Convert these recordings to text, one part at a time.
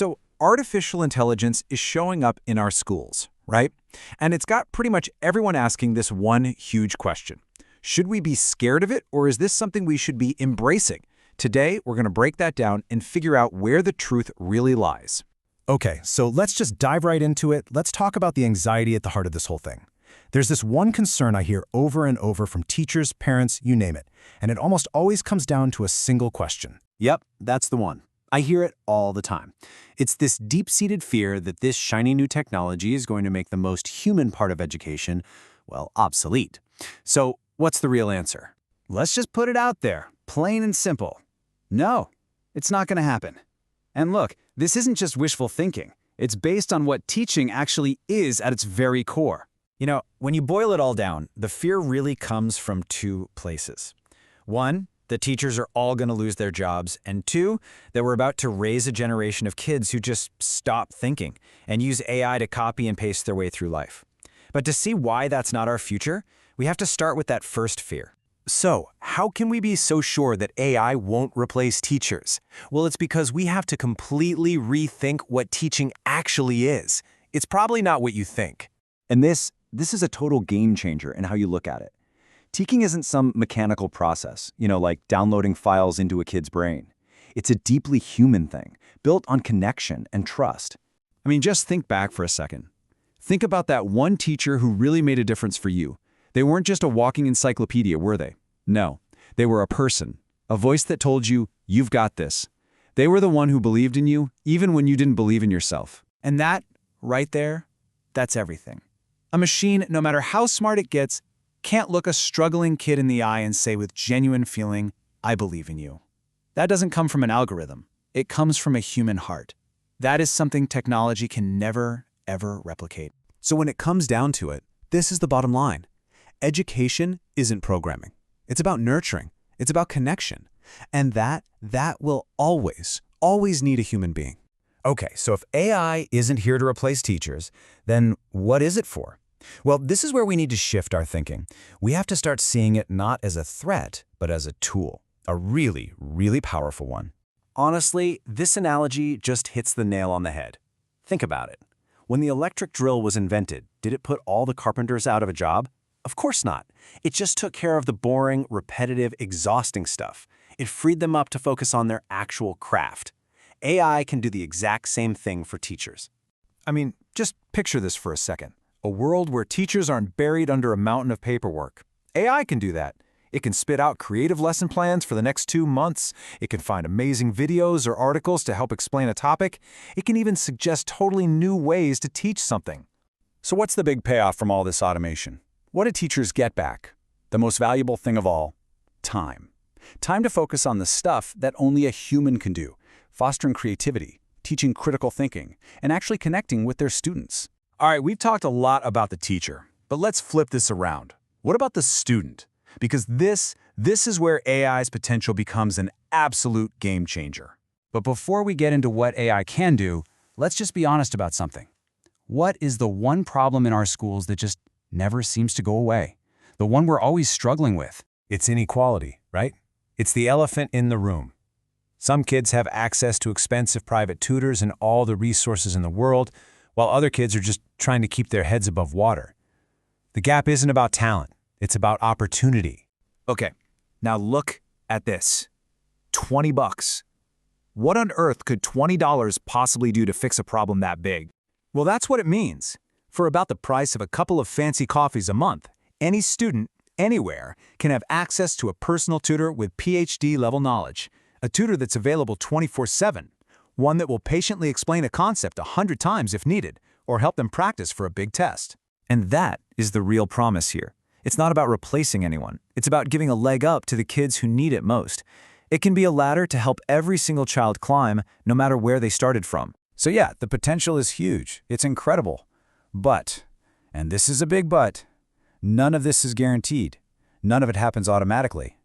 So artificial intelligence is showing up in our schools, right? And it's got pretty much everyone asking this one huge question. Should we be scared of it, or is this something we should be embracing? Today, we're going to break that down and figure out where the truth really lies. Okay, so let's just dive right into it. Let's talk about the anxiety at the heart of this whole thing. There's this one concern I hear over and over from teachers, parents, you name it, and it almost always comes down to a single question. Yep, that's the one. I hear it all the time. It's this deep-seated fear that this shiny new technology is going to make the most human part of education, well, obsolete. So, what's the real answer? Let's just put it out there, plain and simple. No, it's not going to happen. And look, this isn't just wishful thinking. It's based on what teaching actually is at its very core. You know, when you boil it all down, the fear really comes from two places. One, the teachers are all going to lose their jobs, and two, that we're about to raise a generation of kids who just stop thinking and use AI to copy and paste their way through life. But to see why that's not our future, we have to start with that first fear. So, how can we be so sure that AI won't replace teachers? Well, it's because we have to completely rethink what teaching actually is. It's probably not what you think. And this is a total game changer in how you look at it. Teaching isn't some mechanical process, like downloading files into a kid's brain. It's a deeply human thing, built on connection and trust. I mean, just think back for a second. Think about that one teacher who really made a difference for you. They weren't just a walking encyclopedia, were they? No, they were a person, a voice that told you, you've got this. They were the one who believed in you, even when you didn't believe in yourself. And that, right there, that's everything. A machine, no matter how smart it gets, can't look a struggling kid in the eye and say with genuine feeling, I believe in you. That doesn't come from an algorithm. It comes from a human heart. That is something technology can never, ever replicate. So when it comes down to it, this is the bottom line. Education isn't programming. It's about nurturing. It's about connection. And that will always need a human being. Okay, so if AI isn't here to replace teachers, then what is it for? Well, this is where we need to shift our thinking. We have to start seeing it not as a threat, but as a tool. A really, really powerful one. Honestly, this analogy just hits the nail on the head. Think about it. When the electric drill was invented, did it put all the carpenters out of a job? Of course not. It just took care of the boring, repetitive, exhausting stuff. It freed them up to focus on their actual craft. AI can do the exact same thing for teachers. I mean, just picture this for a second. A world where teachers aren't buried under a mountain of paperwork. AI can do that. It can spit out creative lesson plans for the next 2 months. It can find amazing videos or articles to help explain a topic. It can even suggest totally new ways to teach something. So what's the big payoff from all this automation? What do teachers get back? The most valuable thing of all, time. Time to focus on the stuff that only a human can do, fostering creativity, teaching critical thinking, and actually connecting with their students. All right, we've talked a lot about the teacher, but let's flip this around. What about the student? Because this is where AI's potential becomes an absolute game changer. But before we get into what AI can do, let's just be honest about something. What is the one problem in our schools that just never seems to go away? The one we're always struggling with? It's inequality, right? It's the elephant in the room. Some kids have access to expensive private tutors and all the resources in the world, while other kids are just trying to keep their heads above water. The gap isn't about talent. It's about opportunity. Okay, now look at this. $20. What on earth could $20 possibly do to fix a problem that big? Well, that's what it means. For about the price of a couple of fancy coffees a month, any student, anywhere, can have access to a personal tutor with PhD-level knowledge. A tutor that's available 24/7. One that will patiently explain a concept 100 times if needed, or help them practice for a big test. And that is the real promise here. It's not about replacing anyone. It's about giving a leg up to the kids who need it most. It can be a ladder to help every single child climb, no matter where they started from. So yeah, the potential is huge. It's incredible. But, and this is a big but, none of this is guaranteed. None of it happens automatically.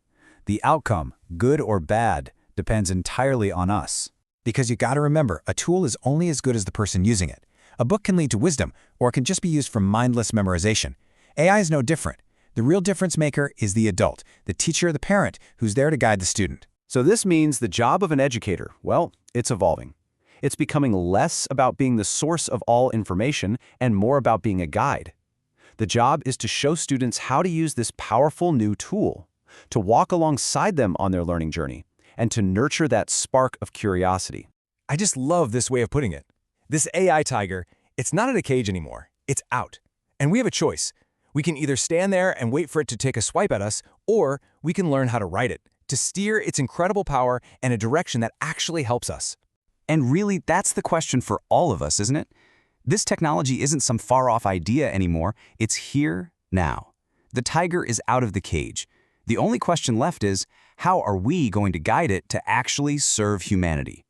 The outcome, good or bad, depends entirely on us. Because you gotta remember, a tool is only as good as the person using it. A book can lead to wisdom, or it can just be used for mindless memorization. AI is no different. The real difference maker is the adult, the teacher, the parent, who's there to guide the student. So this means the job of an educator, well, it's evolving. It's becoming less about being the source of all information and more about being a guide. The job is to show students how to use this powerful new tool, to walk alongside them on their learning journey, and to nurture that spark of curiosity. I just love this way of putting it. This AI tiger, it's not in a cage anymore. It's out. And we have a choice. We can either stand there and wait for it to take a swipe at us, or we can learn how to ride it, to steer its incredible power in a direction that actually helps us. And really, that's the question for all of us, isn't it? This technology isn't some far-off idea anymore. It's here now. The tiger is out of the cage. The only question left is, how are we going to guide it to actually serve humanity?